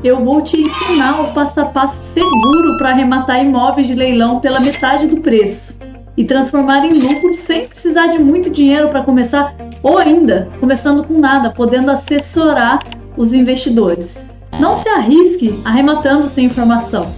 Eu vou te ensinar o passo a passo seguro para arrematar imóveis de leilão pela metade do preço e transformar em lucro sem precisar de muito dinheiro para começar, ou ainda começando com nada, podendo assessorar os investidores. Não se arrisque arrematando sem informação.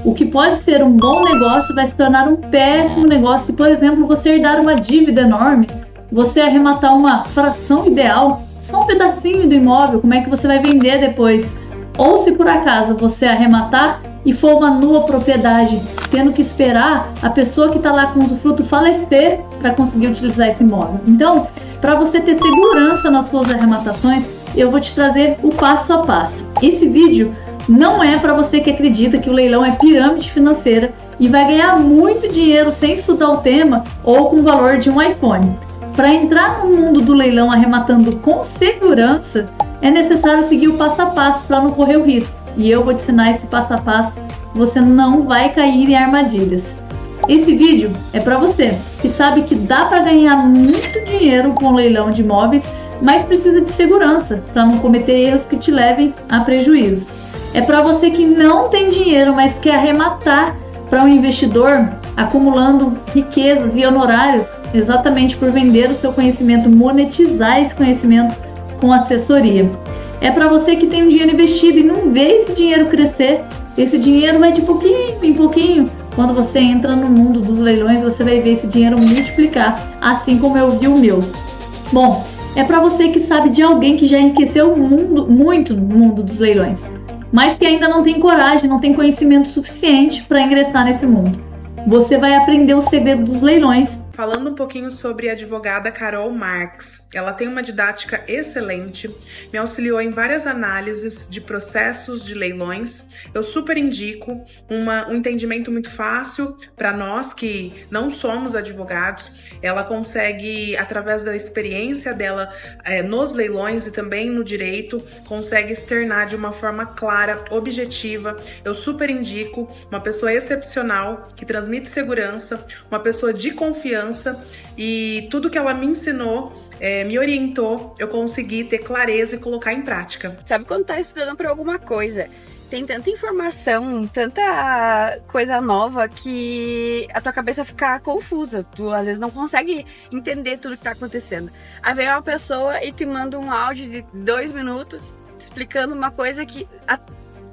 O que pode ser um bom negócio vai se tornar um péssimo negócio se, por exemplo, você herdar uma dívida enorme, você arrematar uma fração ideal, só um pedacinho do imóvel, como é que você vai vender depois? Ou se por acaso você arrematar e for uma nua propriedade, tendo que esperar a pessoa que está lá com o usufruto falecer para conseguir utilizar esse imóvel. Então, para você ter segurança nas suas arrematações, eu vou te trazer o passo a passo. Esse vídeo não é para você que acredita que o leilão é pirâmide financeira e vai ganhar muito dinheiro sem estudar o tema ou com o valor de um iPhone. Para entrar no mundo do leilão arrematando com segurança, é necessário seguir o passo a passo para não correr o risco. E eu vou te ensinar esse passo a passo, você não vai cair em armadilhas. Esse vídeo é para você que sabe que dá para ganhar muito dinheiro com o leilão de imóveis, mas precisa de segurança para não cometer erros que te levem a prejuízo. É para você que não tem dinheiro, mas quer arrematar para um investidor, acumulando riquezas e honorários exatamente por vender o seu conhecimento, monetizar esse conhecimento com assessoria. É para você que tem um dinheiro investido e não vê esse dinheiro crescer. Esse dinheiro vai de pouquinho em pouquinho. Quando você entra no mundo dos leilões, você vai ver esse dinheiro multiplicar, assim como eu vi o meu. Bom, é para você que sabe de alguém que já enriqueceu muito no mundo dos leilões, mas que ainda não tem coragem, não tem conhecimento suficiente para ingressar nesse mundo. Você vai aprender o segredo dos leilões. Falando um pouquinho sobre a advogada Carol Marques, ela tem uma didática excelente, me auxiliou em várias análises de processos de leilões. Eu super indico um entendimento muito fácil para nós que não somos advogados. Ela consegue, através da experiência dela nos leilões e também no direito, consegue externar de uma forma clara, objetiva. Eu super indico, uma pessoa excepcional que transmite segurança, uma pessoa de confiança, e tudo que ela me ensinou, me orientou, eu consegui ter clareza e colocar em prática. Sabe quando tá estudando para alguma coisa, tem tanta informação, tanta coisa nova que a tua cabeça fica confusa, tu às vezes não consegue entender tudo que tá acontecendo. Aí vem uma pessoa e te manda um áudio de 2 minutos explicando uma coisa que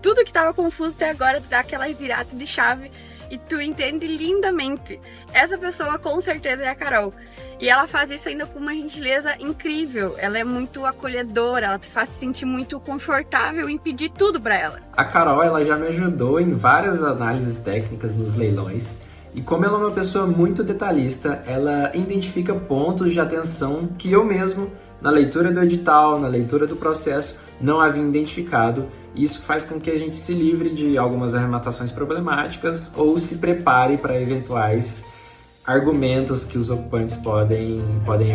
tudo que tava confuso até agora dá aquela virada de chave e tu entende lindamente. Essa pessoa com certeza é a Carol. E ela faz isso ainda com uma gentileza incrível. Ela é muito acolhedora, ela te faz se sentir muito confortável em pedir tudo pra ela. A Carol, ela já me ajudou em várias análises técnicas nos leilões. E como ela é uma pessoa muito detalhista, ela identifica pontos de atenção que eu mesmo, na leitura do edital, na leitura do processo, não havia identificado. Isso faz com que a gente se livre de algumas arrematações problemáticas ou se prepare para eventuais argumentos que os ocupantes podem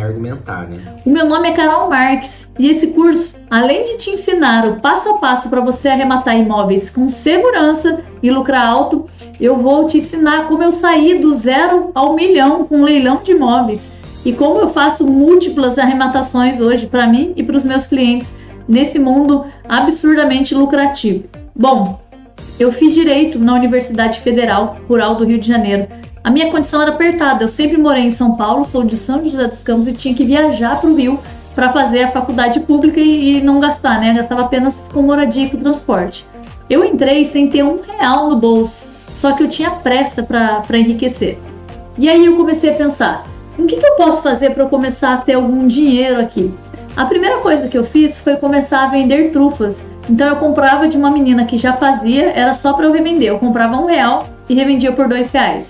argumentar, né? O meu nome é Carol Marques e esse curso, além de te ensinar o passo a passo para você arrematar imóveis com segurança e lucrar alto, eu vou te ensinar como eu saí do 0 ao 1 milhão com um leilão de imóveis e como eu faço múltiplas arrematações hoje para mim e para os meus clientes nesse mundo absurdamente lucrativo. Bom, eu fiz Direito na Universidade Federal Rural do Rio de Janeiro. A minha condição era apertada, eu sempre morei em São Paulo, sou de São José dos Campos e tinha que viajar para o Rio para fazer a faculdade pública e não gastar, né? Gastava apenas com moradia e com transporte. Eu entrei sem ter R$1 no bolso, só que eu tinha pressa para enriquecer. E aí eu comecei a pensar, o que eu posso fazer para eu começar a ter algum dinheiro aqui? A primeira coisa que eu fiz foi começar a vender trufas. Então eu comprava de uma menina que já fazia, era só para eu revender. Eu comprava R$1 e revendia por R$2.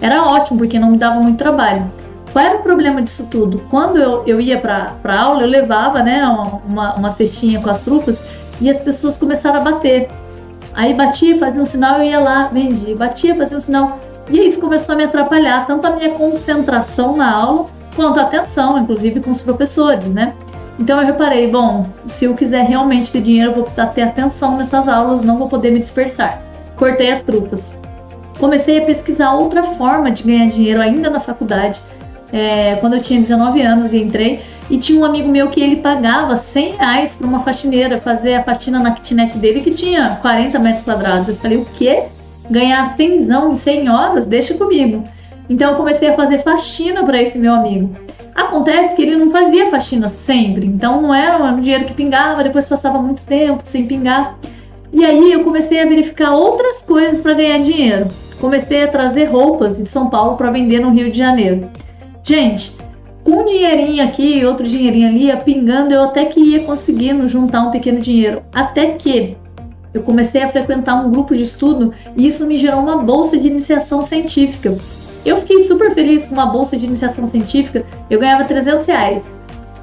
Era ótimo, porque não me dava muito trabalho. Qual era o problema disso tudo? Quando eu ia para aula, eu levava, né, uma cestinha com as trufas e as pessoas começaram a bater. Aí batia, fazia um sinal, eu ia lá, vendia. Batia, fazia um sinal. E isso começou a me atrapalhar, tanto a minha concentração na aula, quanto a atenção, inclusive com os professores, né? Então eu reparei, bom, se eu quiser realmente ter dinheiro, eu vou precisar ter atenção nessas aulas, não vou poder me dispersar. Cortei as trufas. Comecei a pesquisar outra forma de ganhar dinheiro ainda na faculdade. Quando eu tinha 19 anos e entrei, E tinha um amigo meu que ele pagava R$100 para uma faxineira fazer a faxina na kitnet dele, que tinha 40 metros quadrados. Eu falei, o quê? Ganhar 100 em 100 horas? Deixa comigo. Então eu comecei a fazer faxina para esse meu amigo. Acontece que ele não fazia faxina sempre, então não era um dinheiro que pingava, depois passava muito tempo sem pingar. E aí eu comecei a verificar outras coisas para ganhar dinheiro. Comecei a trazer roupas de São Paulo para vender no Rio de Janeiro. Gente, com um dinheirinho aqui, outro dinheirinho ali, ia pingando, eu até que ia conseguindo juntar um pequeno dinheiro. Até que eu comecei a frequentar um grupo de estudo e isso me gerou uma bolsa de iniciação científica. Eu fiquei super feliz com uma bolsa de iniciação científica, eu ganhava R$300.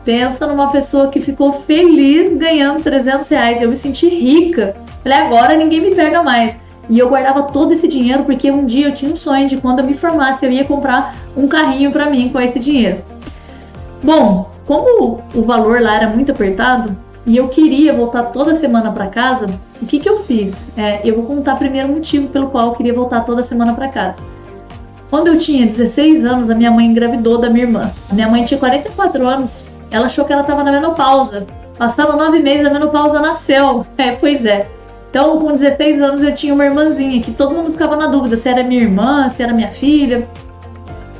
Pensa numa pessoa que ficou feliz ganhando R$300, eu me senti rica. Falei, agora ninguém me pega mais. E eu guardava todo esse dinheiro porque um dia eu tinha um sonho de quando eu me formasse eu ia comprar um carrinho para mim com esse dinheiro. Bom, como o valor lá era muito apertado e eu queria voltar toda semana para casa, o que eu fiz? Eu vou contar primeiro o motivo pelo qual eu queria voltar toda semana para casa. Quando eu tinha 16 anos, a minha mãe engravidou da minha irmã. A minha mãe tinha 44 anos, ela achou que ela estava na menopausa. Passaram 9 meses, a menopausa nasceu. Pois é. Então, com 16 anos, eu tinha uma irmãzinha que todo mundo ficava na dúvida se era minha irmã, se era minha filha.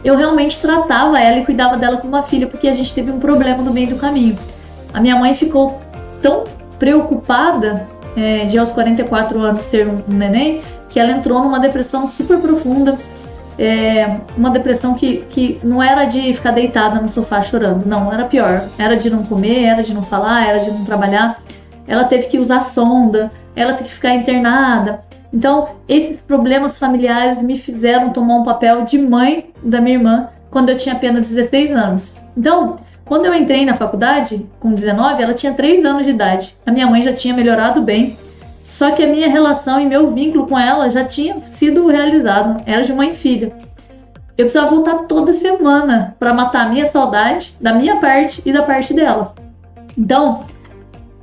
Eu realmente tratava ela e cuidava dela como uma filha, porque a gente teve um problema no meio do caminho. A minha mãe ficou tão preocupada de aos 44 anos ser um neném, que ela entrou numa depressão super profunda. Uma depressão que não era de ficar deitada no sofá chorando, não, era pior. Era de não comer, era de não falar, era de não trabalhar. Ela teve que usar sonda, ela teve que ficar internada. Então, esses problemas familiares me fizeram tomar um papel de mãe da minha irmã quando eu tinha apenas 16 anos. Então, quando eu entrei na faculdade, com 19, ela tinha 3 anos de idade. A minha mãe já tinha melhorado bem, só que a minha relação e meu vínculo com ela já tinha sido realizado. Era de mãe e filha. Eu precisava voltar toda semana para matar a minha saudade, da minha parte e da parte dela. Então,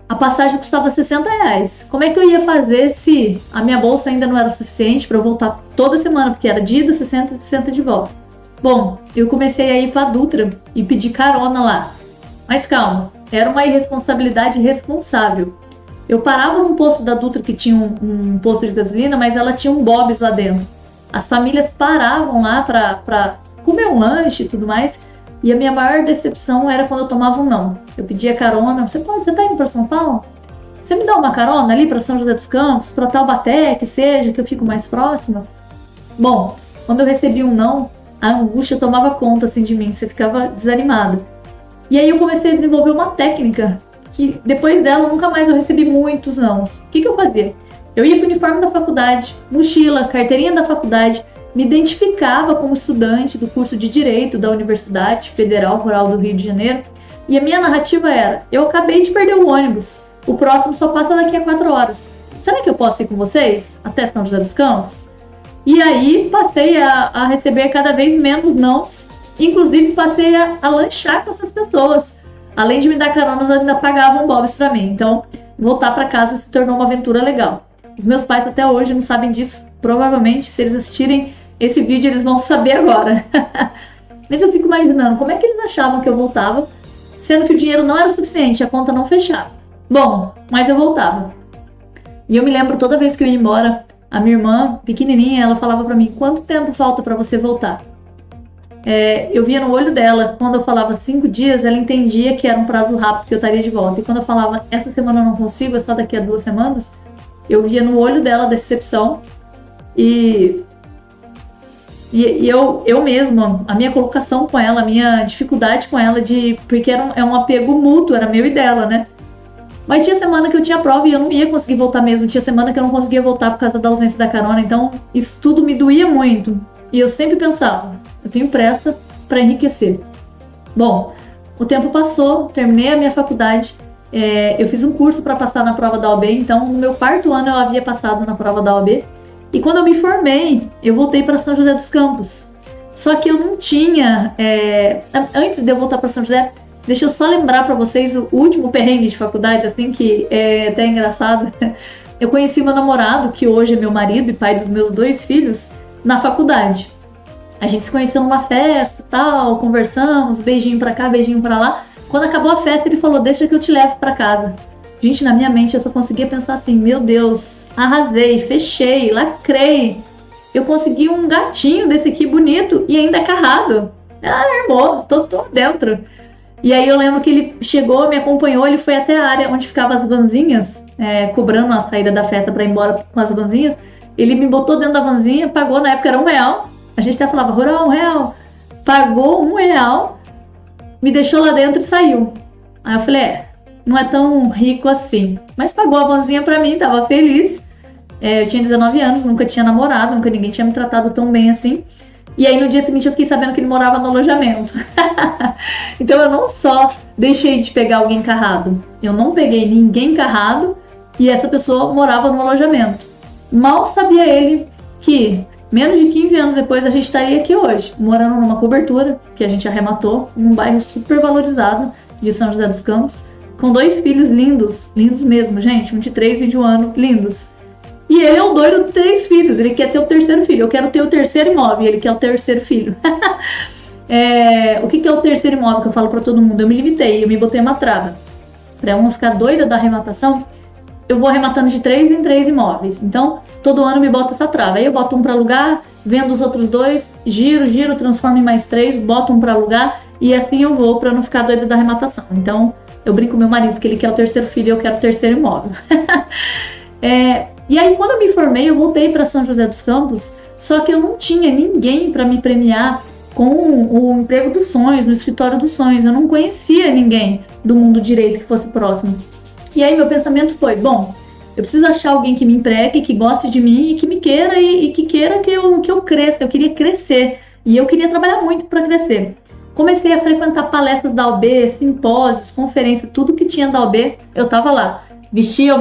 a passagem custava R$60. Como é que eu ia fazer se a minha bolsa ainda não era suficiente para eu voltar toda semana? Porque era de ida, 60 e 60 de volta. Bom, eu comecei a ir para a Dutra e pedir carona lá. Mas calma, era uma irresponsabilidade responsável. Eu parava num posto da Dutra que tinha um posto de gasolina, mas ela tinha um Bob's lá dentro. As famílias paravam lá para comer um lanche e tudo mais. E a minha maior decepção era quando eu tomava um não. Eu pedia carona. Você tá indo para São Paulo? Você me dá uma carona ali para São José dos Campos, para Taubaté, que seja, que eu fico mais próxima? Bom, quando eu recebi um não, a angústia tomava conta assim de mim, você ficava desanimado. E aí eu comecei a desenvolver uma técnica que depois dela nunca mais eu recebi muitos nãos. O que eu fazia? Eu ia com o uniforme da faculdade, mochila, carteirinha da faculdade, me identificava como estudante do curso de Direito da Universidade Federal Rural do Rio de Janeiro e a minha narrativa era, eu acabei de perder o ônibus, o próximo só passa daqui a 4 horas. Será que eu posso ir com vocês até São José dos Campos? E aí passei a receber cada vez menos nãos, inclusive passei a lanchar com essas pessoas. Além de me dar caronas, ainda pagavam Bob's para mim. Então, voltar para casa se tornou uma aventura legal. Os meus pais até hoje não sabem disso. Provavelmente, se eles assistirem esse vídeo, eles vão saber agora. Mas eu fico imaginando como é que eles achavam que eu voltava, sendo que o dinheiro não era suficiente, a conta não fechava. Bom, mas eu voltava. E eu me lembro toda vez que eu ia embora, a minha irmã, pequenininha, ela falava para mim, quanto tempo falta para você voltar? Eu via no olho dela, quando eu falava 5 dias, ela entendia que era um prazo rápido que eu estaria de volta. E quando eu falava, essa semana eu não consigo, é só daqui a 2 semanas, eu via no olho dela a decepção. E eu mesma, a minha colocação com ela, a minha dificuldade com ela, porque é um apego mútuo, era meu e dela, né? Mas tinha semana que eu tinha prova e eu não ia conseguir voltar mesmo. Tinha semana que eu não conseguia voltar por causa da ausência da carona. Então, isso tudo me doía muito. E eu sempre pensava, eu tenho pressa para enriquecer. Bom, o tempo passou, terminei a minha faculdade. Eu fiz um curso para passar na prova da OAB. Então, no meu 4º ano eu havia passado na prova da OAB. E quando eu me formei, eu voltei para São José dos Campos. Só que eu não tinha... Antes de eu voltar para São José, deixa eu só lembrar para vocês o último perrengue de faculdade, assim, que é até engraçado. Eu conheci meu namorado, que hoje é meu marido e pai dos meus 2 filhos, na faculdade. A gente se conheceu numa festa e tal, conversamos, beijinho pra cá, beijinho pra lá. Quando acabou a festa, ele falou, deixa que eu te levo pra casa. Gente, na minha mente eu só conseguia pensar assim, meu Deus, arrasei, fechei, lacrei. Eu consegui um gatinho desse aqui bonito e ainda carrado. Irmão, tô dentro. E aí eu lembro que ele chegou, me acompanhou, ele foi até a área onde ficavam as vanzinhas, cobrando a saída da festa pra ir embora com as vanzinhas. Ele me botou dentro da vanzinha, pagou, na época era R$1. A gente até falava, R$1. Pagou R$1, me deixou lá dentro e saiu. Aí eu falei, não é tão rico assim. Mas pagou a vanzinha pra mim, tava feliz. Eu tinha 19 anos, nunca tinha namorado, nunca ninguém tinha me tratado tão bem assim. E aí no dia seguinte eu fiquei sabendo que ele morava no alojamento. Então eu não só deixei de pegar alguém carrado, eu não peguei ninguém carrado e essa pessoa morava no alojamento. Mal sabia ele que menos de 15 anos depois a gente estaria aqui hoje, morando numa cobertura que a gente arrematou, num bairro super valorizado de São José dos Campos, com 2 filhos lindos, lindos mesmo, gente, um de 3 e de 1 ano, lindos. E ele é o doido de 3 filhos, ele quer ter o 3º filho, eu quero ter o 3º imóvel, ele quer o 3º filho. O que é o 3º imóvel que eu falo pra todo mundo? Eu me limitei, eu me botei uma trava. Pra eu não ficar doida da arrematação, eu vou arrematando de 3 em 3 imóveis. Então, todo ano me bota essa trava. Aí eu boto um pra alugar, vendo os outros 2, giro, transformo em mais 3, boto um pra alugar, e assim eu vou pra não ficar doida da arrematação. Então, eu brinco com meu marido que ele quer o 3º filho e eu quero o 3º imóvel. E aí, quando eu me formei, eu voltei para São José dos Campos, só que eu não tinha ninguém para me premiar com o emprego dos sonhos, no escritório dos sonhos. Eu não conhecia ninguém do mundo direito que fosse próximo. E aí, meu pensamento foi, bom, eu preciso achar alguém que me empregue, que goste de mim e que me queira e que queira que eu cresça. Eu queria crescer e eu queria trabalhar muito para crescer. Comecei a frequentar palestras da OAB, simpósios, conferências, tudo que tinha da OAB, eu tava lá. Vestia o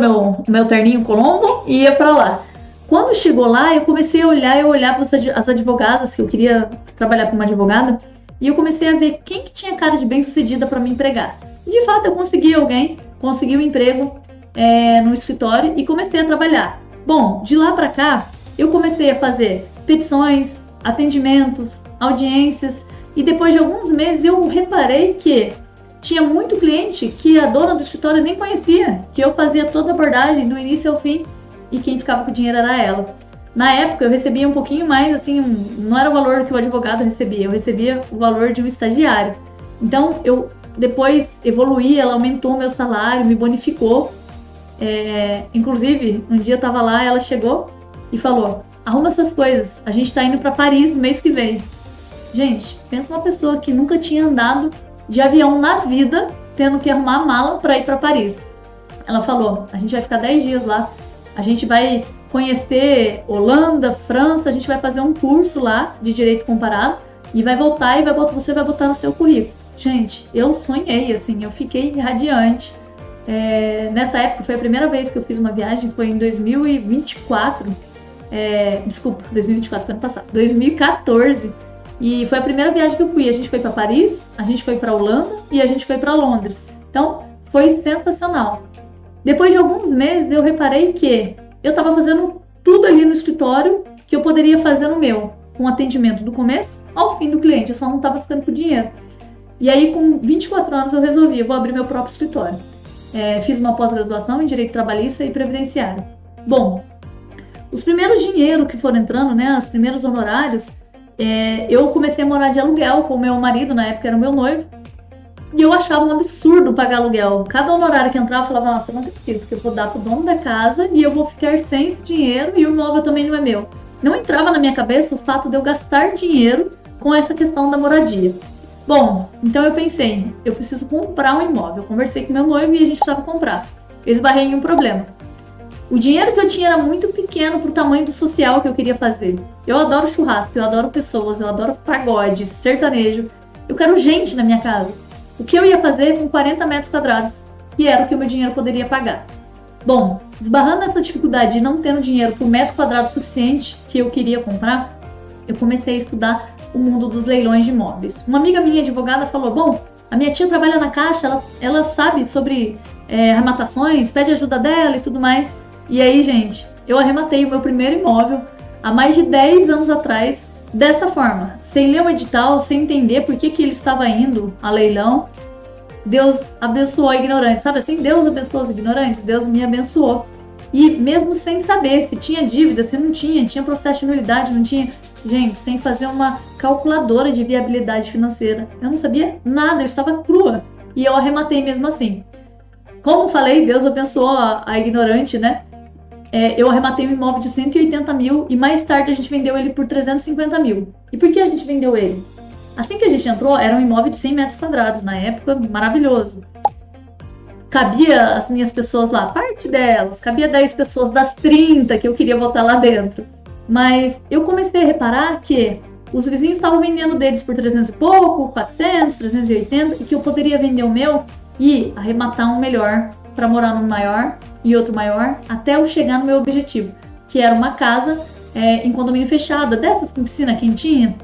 meu terninho Colombo e ia pra lá. Quando chegou lá, eu comecei a olhar, eu olhava as advogadas, que eu queria trabalhar como advogada, e eu comecei a ver quem que tinha cara de bem-sucedida para me empregar. E de fato, eu consegui um emprego no escritório e comecei a trabalhar. Bom, de lá pra cá, eu comecei a fazer petições, atendimentos, audiências, e depois de alguns meses eu reparei que tinha muito cliente que a dona do escritório nem conhecia, que eu fazia toda a abordagem do início ao fim e quem ficava com o dinheiro era ela. Na época eu recebia um pouquinho mais, assim, não era o valor que o advogado recebia, eu recebia o valor de um estagiário. Então eu depois evoluí, ela aumentou o meu salário, me bonificou. Inclusive, um dia eu tava lá, ela chegou e falou, arruma suas coisas, a gente tá indo para Paris no mês que vem. Gente, pensa uma pessoa que nunca tinha andado de avião na vida, tendo que arrumar a mala para ir para Paris. Ela falou, a gente vai ficar 10 dias lá, a gente vai conhecer Holanda, França, a gente vai fazer um curso lá de direito comparado e vai voltar e você vai botar no seu currículo. Gente, eu sonhei, assim, eu fiquei radiante. Nessa época foi a primeira vez que eu fiz uma viagem, foi em 2024, 2024 foi ano passado, 2014. E foi a primeira viagem que eu fui. A gente foi para Paris, a gente foi para Holanda e a gente foi para Londres. Então, foi sensacional. Depois de alguns meses, eu reparei que eu estava fazendo tudo ali no escritório que eu poderia fazer no meu, com atendimento do começo ao fim do cliente. Eu só não estava ficando com dinheiro. E aí, com 24 anos, eu resolvi, eu vou abrir meu próprio escritório. Fiz uma pós-graduação em Direito Trabalhista e Previdenciário. Bom, os primeiros dinheiros que foram entrando, né, os primeiros honorários, eu comecei a morar de aluguel com o meu marido, na época era o meu noivo, e eu achava um absurdo pagar aluguel. Cada honorário que entrava, eu falava, nossa, eu não acredito que eu vou dar pro dono da casa e eu vou ficar sem esse dinheiro e o imóvel também não é meu. Não entrava na minha cabeça o fato de eu gastar dinheiro com essa questão da moradia. Bom, então eu pensei, eu preciso comprar um imóvel. Eu conversei com meu noivo e a gente precisava comprar. Eu esbarrei em um problema. O dinheiro que eu tinha era muito pequeno pro tamanho do social que eu queria fazer. Eu adoro churrasco, eu adoro pessoas, eu adoro pagode, sertanejo. Eu quero gente na minha casa. O que eu ia fazer com 40 metros quadrados? E era o que o meu dinheiro poderia pagar. Bom, esbarrando nessa dificuldade de não tendo dinheiro por metro quadrado suficiente que eu queria comprar, eu comecei a estudar o mundo dos leilões de imóveis. Uma amiga minha advogada falou, bom, a minha tia trabalha na Caixa, ela sabe sobre arrematações, pede ajuda dela e tudo mais. E aí, gente, eu arrematei o meu primeiro imóvel há mais de 10 anos atrás, dessa forma, sem ler o edital, sem entender por que ele estava indo a leilão. Deus abençoou ignorantes, sabe assim? Deus abençoou os ignorantes, Deus me abençoou. E mesmo sem saber se tinha dívida, se não tinha, tinha processo de nulidade, não tinha, gente, sem fazer uma calculadora de viabilidade financeira. Eu não sabia nada, eu estava crua. E eu arrematei mesmo assim. Como falei, Deus abençoou a ignorante, né? Eu arrematei um imóvel de 180 mil e mais tarde a gente vendeu ele por 350 mil. E por que a gente vendeu ele? Assim que a gente entrou, era um imóvel de 100 metros quadrados, na época, maravilhoso. Cabia as minhas pessoas lá, parte delas, cabia 10 pessoas das 30 que eu queria botar lá dentro. Mas eu comecei a reparar que os vizinhos estavam vendendo deles por 300 e pouco, 400, 380, e que eu poderia vender o meu e arrematar um melhor para morar num maior e outro maior, até eu chegar no meu objetivo, que era uma casa em condomínio fechado, dessas com piscina quentinha.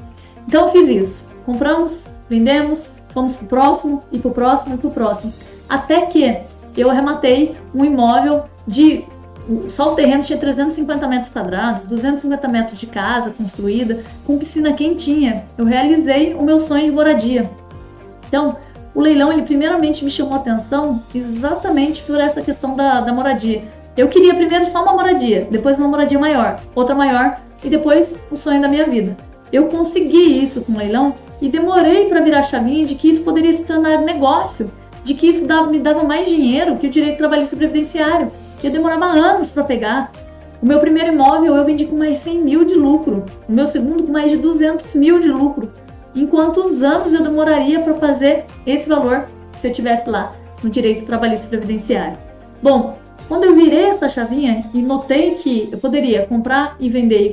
Então eu fiz isso, compramos, vendemos, fomos pro próximo, e pro próximo, e pro próximo. Até que eu arrematei um imóvel só o terreno tinha 350 metros quadrados, 250 metros de casa construída, com piscina quentinha. Eu realizei o meu sonho de moradia. Então, o leilão, ele primeiramente me chamou a atenção exatamente por essa questão da moradia. Eu queria primeiro só uma moradia, depois uma moradia maior, outra maior e depois o sonho da minha vida. Eu consegui isso com o leilão e demorei para virar a chavinha de que isso poderia se tornar negócio, de que isso me dava mais dinheiro que o direito trabalhista previdenciário, que eu demorava anos para pegar. O meu primeiro imóvel eu vendi com mais de 100 mil de lucro, o meu segundo com mais de 200 mil de lucro. Em quantos anos eu demoraria para fazer esse valor se eu estivesse lá no direito trabalhista previdenciário? Bom, quando eu virei essa chavinha e notei que eu poderia comprar e vender,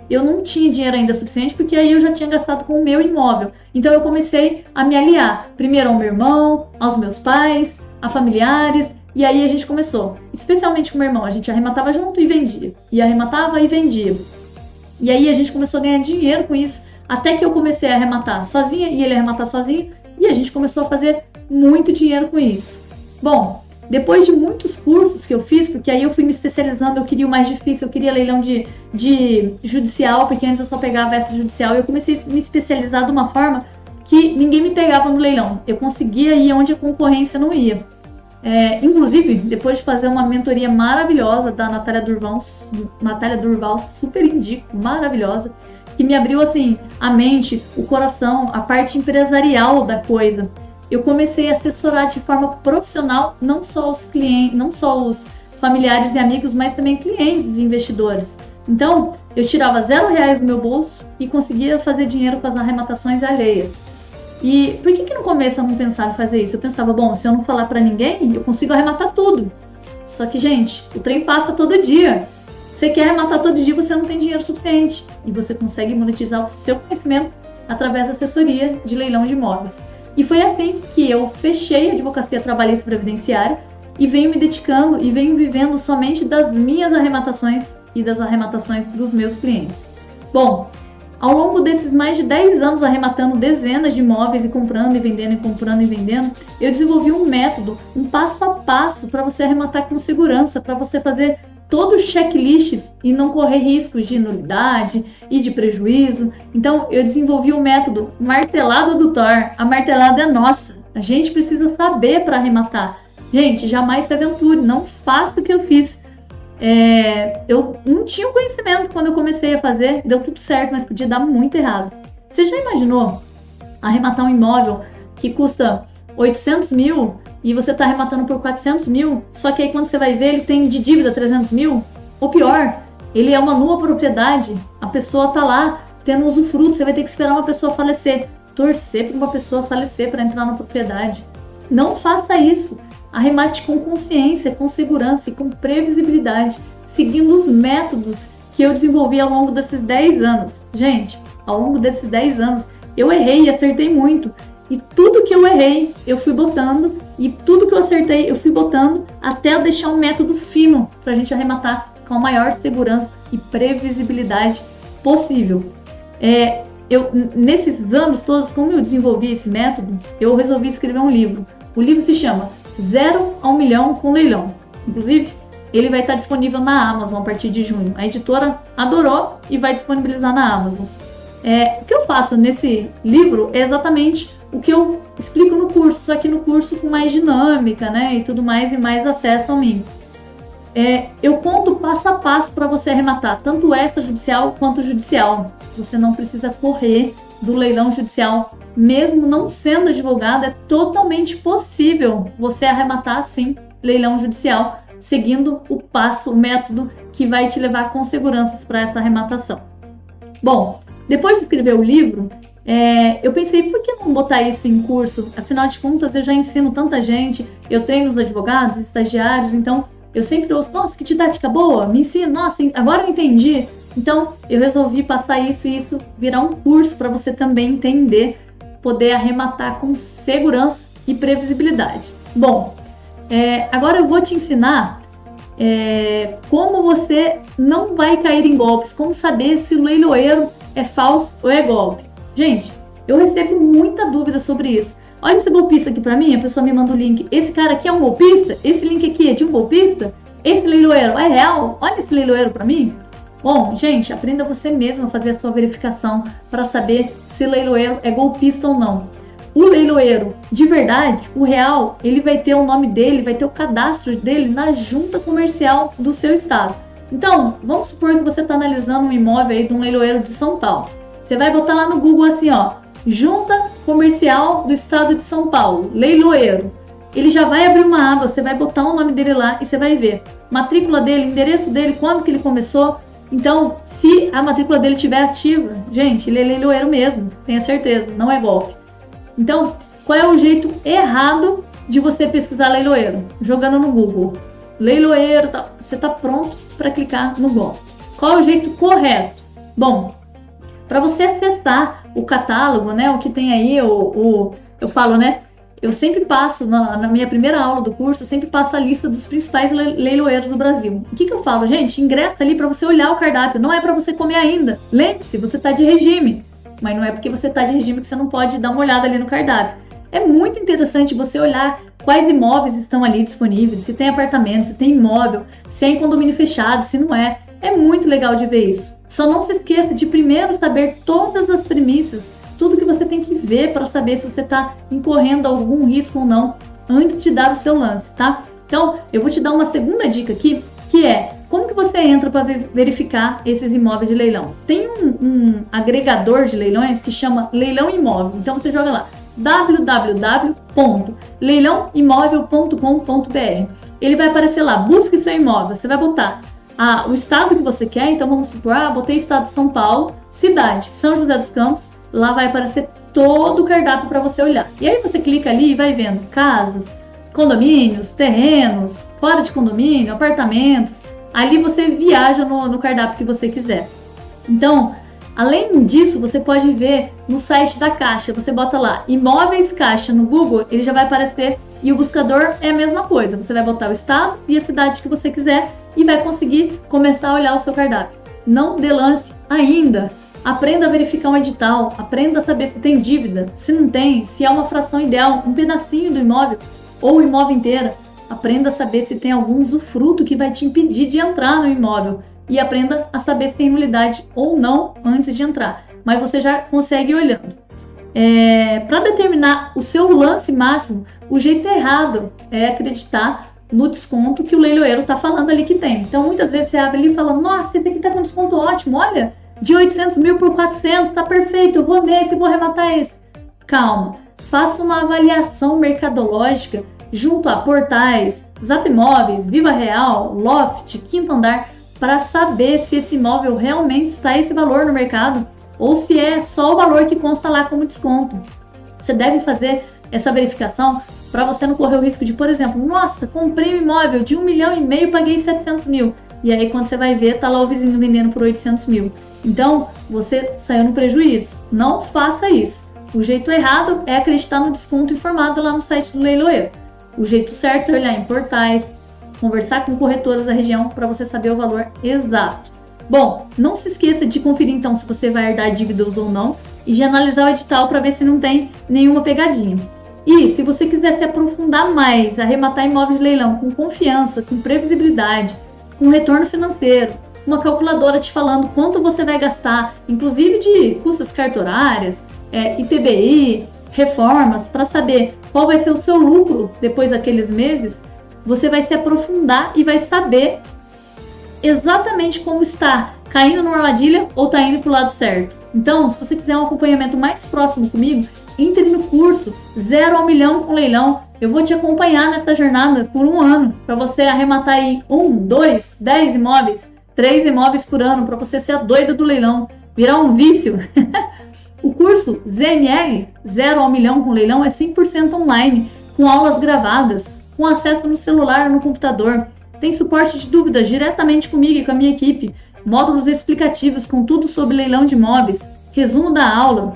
eu não tinha dinheiro ainda suficiente, porque aí eu já tinha gastado com o meu imóvel. Então eu comecei a me aliar, primeiro ao meu irmão, aos meus pais, a familiares, e aí a gente começou, especialmente com o meu irmão, a gente arrematava junto e vendia, e arrematava e vendia. E aí a gente começou a ganhar dinheiro com isso, até que eu comecei a arrematar sozinha e ele arrematar sozinho, e a gente começou a fazer muito dinheiro com isso. Bom, depois de muitos cursos que eu fiz, porque aí eu fui me especializando, eu queria o mais difícil, eu queria leilão de judicial, porque antes eu só pegava extrajudicial, e eu comecei a me especializar de uma forma que ninguém me pegava no leilão. Eu conseguia ir onde a concorrência não ia. Inclusive, depois de fazer uma mentoria maravilhosa da Natália Durval, super indico, maravilhosa, que me abriu assim a mente, o coração, a parte empresarial da coisa. Eu comecei a assessorar de forma profissional não só os clientes, não só os familiares e amigos, mas também clientes e investidores. Então, eu tirava R$0 do meu bolso e conseguia fazer dinheiro com as arrematações alheias. E por que no começo eu não pensava em fazer isso? Eu pensava, bom, se eu não falar para ninguém, eu consigo arrematar tudo. Só que, gente, o trem passa todo dia. Você quer arrematar todo dia, você não tem dinheiro suficiente. E você consegue monetizar o seu conhecimento através da assessoria de leilão de imóveis. E foi assim que eu fechei a advocacia trabalhista previdenciária e venho me dedicando e venho vivendo somente das minhas arrematações e das arrematações dos meus clientes. Bom, ao longo desses mais de 10 anos arrematando dezenas de imóveis e comprando e vendendo, eu desenvolvi um método, um passo a passo para você arrematar com segurança, para você fazer todos os checklists e não correr riscos de nulidade e de prejuízo. Então, eu desenvolvi um método martelado do Thor. A martelada é nossa. A gente precisa saber para arrematar. Gente, jamais se aventure, não faça o que eu fiz. Eu não tinha o conhecimento quando eu comecei a fazer, deu tudo certo, mas podia dar muito errado. Você já imaginou arrematar um imóvel que custa 800 mil e você está arrematando por 400 mil, só que aí quando você vai ver ele tem de dívida 300 mil? Ou pior, ele é uma nua propriedade, a pessoa está lá tendo usufruto, você vai ter que esperar uma pessoa falecer, torcer para uma pessoa falecer para entrar na propriedade. Não faça isso. Arremate com consciência, com segurança e com previsibilidade, seguindo os métodos que eu desenvolvi ao longo desses 10 anos. Gente, ao longo desses 10 anos, eu errei e acertei muito. E tudo que eu errei, eu fui botando, e tudo que eu acertei, eu fui botando, até eu deixar um método fino para a gente arrematar com a maior segurança e previsibilidade possível. Nesses anos todos, como eu desenvolvi esse método, eu resolvi escrever um livro. O livro se chama 0 a 1 milhão com leilão. Inclusive, ele vai estar disponível na Amazon a partir de junho. A editora adorou e vai disponibilizar na Amazon. O que eu faço nesse livro é exatamente o que eu explico no curso, só que no curso com mais dinâmica, né, e tudo mais, e mais acesso a mim. Eu conto passo a passo para você arrematar, tanto o extrajudicial quanto o judicial. Você não precisa correr do leilão judicial. Mesmo não sendo advogado, é totalmente possível você arrematar, sim, leilão judicial, seguindo o método que vai te levar com segurança para essa arrematação. Bom, depois de escrever o livro, eu pensei, por que não botar isso em curso? Afinal de contas, eu já ensino tanta gente, eu treino os advogados, estagiários, então eu sempre ouço, nossa, que didática boa, me ensina, nossa, agora eu entendi. Então, eu resolvi passar isso e isso virar um curso para você também entender, poder arrematar com segurança e previsibilidade. Bom, agora eu vou te ensinar como você não vai cair em golpes, como saber se o leiloeiro é falso ou é golpe. Gente, eu recebo muita dúvida sobre isso. Olha esse golpista aqui pra mim, a pessoa me manda o link. Esse cara aqui é um golpista? Esse link aqui é de um golpista? Esse leiloeiro é real? Olha esse leiloeiro pra mim. Bom, gente, aprenda você mesmo a fazer a sua verificação para saber se o leiloeiro é golpista ou não. O leiloeiro, de verdade, o real, ele vai ter o nome dele, vai ter o cadastro dele na junta comercial do seu estado. Então, vamos supor que você está analisando um imóvel aí de um leiloeiro de São Paulo. Você vai botar lá no Google assim, ó, Junta Comercial do Estado de São Paulo, leiloeiro. Ele já vai abrir uma aba, você vai botar o nome dele lá e você vai ver matrícula dele, endereço dele, quando que ele começou. Então, se a matrícula dele estiver ativa, gente, ele é leiloeiro mesmo, tenha certeza, não é golpe. Então, qual é o jeito errado de você pesquisar leiloeiro? Jogando no Google, leiloeiro, tá, você está pronto para clicar no golpe. Qual é o jeito correto? Bom, para você acessar o catálogo, né, o que tem aí, eu falo, né, eu sempre passo, na minha primeira aula do curso, eu sempre passo a lista dos principais leiloeiros do Brasil. O que eu falo? Gente, ingressa ali para você olhar o cardápio, não é para você comer ainda. Lembre-se, você está de regime, mas não é porque você está de regime que você não pode dar uma olhada ali no cardápio. É muito interessante você olhar quais imóveis estão ali disponíveis, se tem apartamento, se tem imóvel, se é em condomínio fechado, se não é. É muito legal de ver isso. Só não se esqueça de primeiro saber todas as premissas, tudo que você tem que ver para saber se você está incorrendo algum risco ou não antes de dar o seu lance, tá? Então, eu vou te dar uma segunda dica aqui, que é como que você entra para verificar esses imóveis de leilão. Tem um agregador de leilões que chama Leilão Imóvel. Então, você joga lá www.leilãoimóvel.com.br. Ele vai aparecer lá, busque seu imóvel. Você vai botar o estado que você quer, então vamos supor, botei estado de São Paulo, cidade, São José dos Campos, lá vai aparecer todo o cardápio para você olhar. E aí você clica ali e vai vendo casas, condomínios, terrenos, fora de condomínio, apartamentos. Ali você viaja no cardápio que você quiser. Então, além disso, você pode ver no site da Caixa, você bota lá Imóveis Caixa no Google, ele já vai aparecer e o buscador é a mesma coisa. Você vai botar o estado e a cidade que você quiser e vai conseguir começar a olhar o seu cardápio. Não dê lance ainda. Aprenda a verificar um edital, aprenda a saber se tem dívida, se não tem, se é uma fração ideal, um pedacinho do imóvel ou o imóvel inteiro. Aprenda a saber se tem algum usufruto que vai te impedir de entrar no imóvel e aprenda a saber se tem nulidade ou não antes de entrar. Mas você já consegue ir olhando. Para determinar o seu lance máximo, o jeito errado é acreditar no desconto que o leiloeiro está falando ali que tem. Então, muitas vezes você abre ali e fala, nossa, esse aqui está com desconto ótimo, olha, de 800 mil por 400, está perfeito, eu vou nesse, vou arrematar esse. Calma, faça uma avaliação mercadológica junto a portais, Zap Imóveis, Viva Real, Loft, Quinto Andar, para saber se esse imóvel realmente está esse valor no mercado ou se é só o valor que consta lá como desconto. Você deve fazer essa verificação para você não correr o risco de, por exemplo, nossa, comprei um imóvel de 1,5 milhão, paguei 700 mil. E aí quando você vai ver, tá lá o vizinho vendendo por 800 mil. Então, você saiu no prejuízo. Não faça isso. O jeito errado é acreditar no desconto informado lá no site do leiloeiro. O jeito certo é olhar em portais, conversar com corretoras da região para você saber o valor exato. Bom, não se esqueça de conferir então se você vai herdar dívidas ou não e de analisar o edital para ver se não tem nenhuma pegadinha. E se você quiser se aprofundar mais, arrematar imóveis de leilão com confiança, com previsibilidade, com retorno financeiro, uma calculadora te falando quanto você vai gastar, inclusive de custas cartorárias, ITBI, reformas, para saber qual vai ser o seu lucro depois daqueles meses. Você vai se aprofundar e vai saber exatamente como está caindo numa armadilha ou está indo para o lado certo. Então, se você quiser um acompanhamento mais próximo comigo, entre no curso 0 ao milhão com leilão. Eu vou te acompanhar nessa jornada por 1 ano, para você arrematar aí 1, 2, 10 imóveis, 3 imóveis por ano, para você ser a doida do leilão, virar um vício. O curso ZML, 0 ao milhão com leilão, é 100% online, com aulas gravadas, com acesso no celular ou no computador. Tem suporte de dúvidas diretamente comigo e com a minha equipe, módulos explicativos com tudo sobre leilão de imóveis, resumo da aula,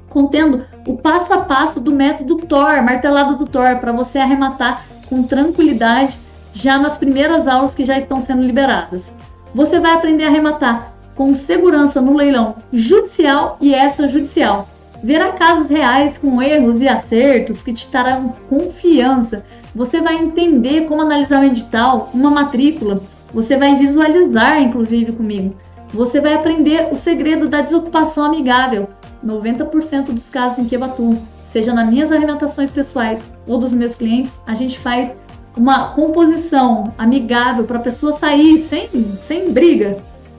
contendo o passo a passo do método TOR, martelado do TOR, para você arrematar com tranquilidade já nas primeiras aulas que já estão sendo liberadas. Você vai aprender a arrematar com segurança no leilão judicial e extrajudicial. Verá casos reais com erros e acertos que te trarão confiança. Você vai entender como analisar um edital, uma matrícula. Você vai visualizar, inclusive, comigo. Você vai aprender o segredo da desocupação amigável. 90% dos casos em que eu atuo, seja nas minhas arrematações pessoais ou dos meus clientes, a gente faz uma composição amigável para a pessoa sair sem briga.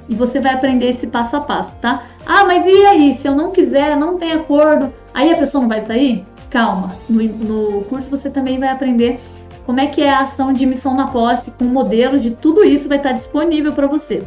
E você vai aprender esse passo a passo, tá? Ah, mas e aí? Se eu não quiser, não tem acordo, aí a pessoa não vai sair? Calma. No curso você também vai aprender como é que é a ação de emissão na posse, com modelos de tudo isso vai estar disponível para você.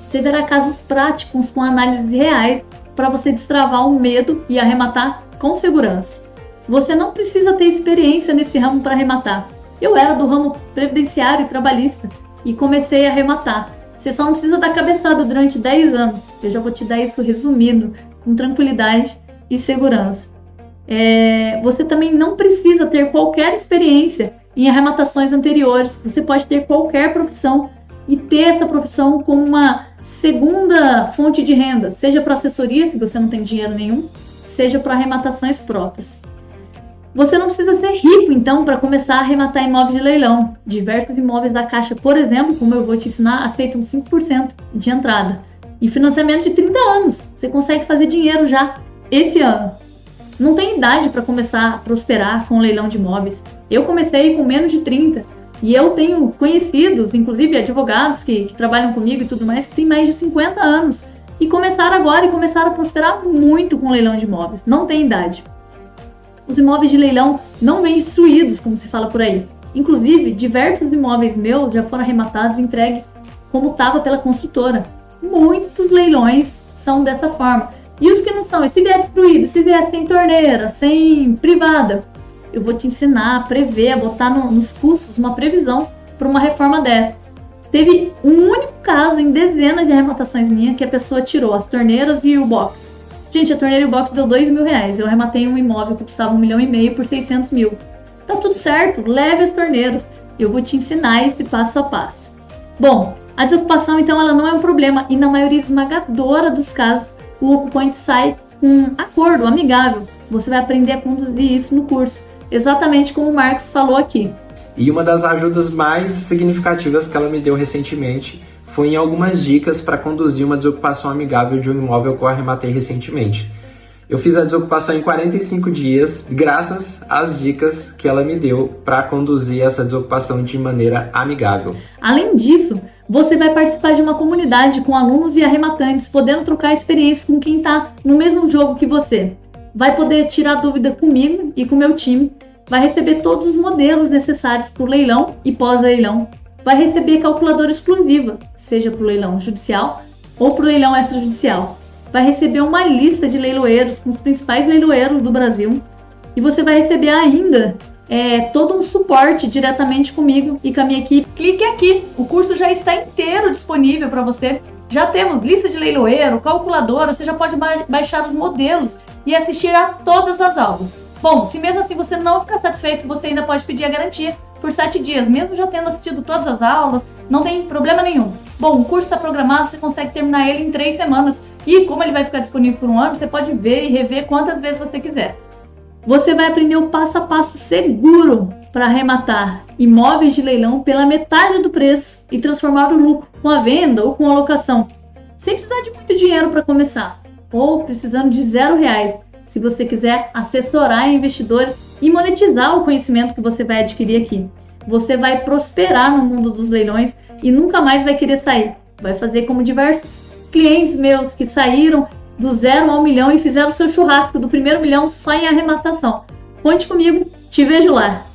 Você verá casos práticos com análises reais para você destravar o medo e arrematar com segurança. Você não precisa ter experiência nesse ramo para arrematar. Eu era do ramo previdenciário e trabalhista e comecei a arrematar. Você só não precisa dar cabeçada durante 10 anos. Eu já vou te dar isso resumido, com tranquilidade e segurança. Você também não precisa ter qualquer experiência em arrematações anteriores. Você pode ter qualquer profissão e ter essa profissão como uma segunda fonte de renda, seja para assessoria, se você não tem dinheiro nenhum, seja para arrematações próprias. Você não precisa ser rico, então, para começar a arrematar imóveis de leilão. Diversos imóveis da Caixa, por exemplo, como eu vou te ensinar, aceitam 5% de entrada. E financiamento de 30 anos. Você consegue fazer dinheiro já esse ano. Não tem idade para começar a prosperar com leilão de imóveis. Eu comecei com menos de 30. E eu tenho conhecidos, inclusive advogados que trabalham comigo e tudo mais, que têm mais de 50 anos. E começaram agora e começaram a prosperar muito com leilão de imóveis. Não tem idade. Os imóveis de leilão não vêm destruídos, como se fala por aí. Inclusive, diversos imóveis meus já foram arrematados e entregues como estava pela construtora. Muitos leilões são dessa forma. E os que não são, e se vier destruído, se vier sem torneira, sem privada, eu vou te ensinar a prever, a botar nos custos uma previsão para uma reforma dessas. Teve um único caso em dezenas de arrematações minhas que a pessoa tirou as torneiras e o box. Gente, a torneira e o box deu R$2.000. Eu arrematei um imóvel que custava R$1,5 milhão por 600 mil. Tá tudo certo, leve as torneiras. Eu vou te ensinar esse passo a passo. Bom, a desocupação, então, ela não é um problema. E na maioria esmagadora dos casos, o ocupante sai com um acordo amigável. Você vai aprender a conduzir isso no curso. Exatamente como o Marcos falou aqui. E uma das ajudas mais significativas que ela me deu recentemente foi em algumas dicas para conduzir uma desocupação amigável de um imóvel que eu arrematei recentemente. Eu fiz a desocupação em 45 dias, graças às dicas que ela me deu para conduzir essa desocupação de maneira amigável. Além disso, você vai participar de uma comunidade com alunos e arrematantes, podendo trocar experiências com quem está no mesmo jogo que você. Vai poder tirar dúvida comigo e com o meu time, vai receber todos os modelos necessários para o leilão e pós-leilão. Vai receber calculadora exclusiva, seja para o leilão judicial ou para o leilão extrajudicial. Vai receber uma lista de leiloeiros com os principais leiloeiros do Brasil. E você vai receber ainda todo um suporte diretamente comigo e com a minha equipe. Clique aqui, o curso já está inteiro disponível para você. Já temos lista de leiloeiro, calculadora, você já pode baixar os modelos e assistir a todas as aulas. Bom, se mesmo assim você não ficar satisfeito, você ainda pode pedir a garantia por 7 dias, mesmo já tendo assistido todas as aulas, não tem problema nenhum. Bom, o curso está programado, você consegue terminar ele em 3 semanas e como ele vai ficar disponível por 1 ano, você pode ver e rever quantas vezes você quiser. Você vai aprender o passo a passo seguro para arrematar imóveis de leilão pela metade do preço e transformar o lucro com a venda ou com a locação, sem precisar de muito dinheiro para começar, ou precisando de R$0, se você quiser assessorar investidores e monetizar o conhecimento que você vai adquirir aqui. Você vai prosperar no mundo dos leilões e nunca mais vai querer sair. Vai fazer como diversos clientes meus que saíram do 0 ao 1 milhão e fizeram o seu churrasco do primeiro milhão só em arrematação. Conte comigo, te vejo lá!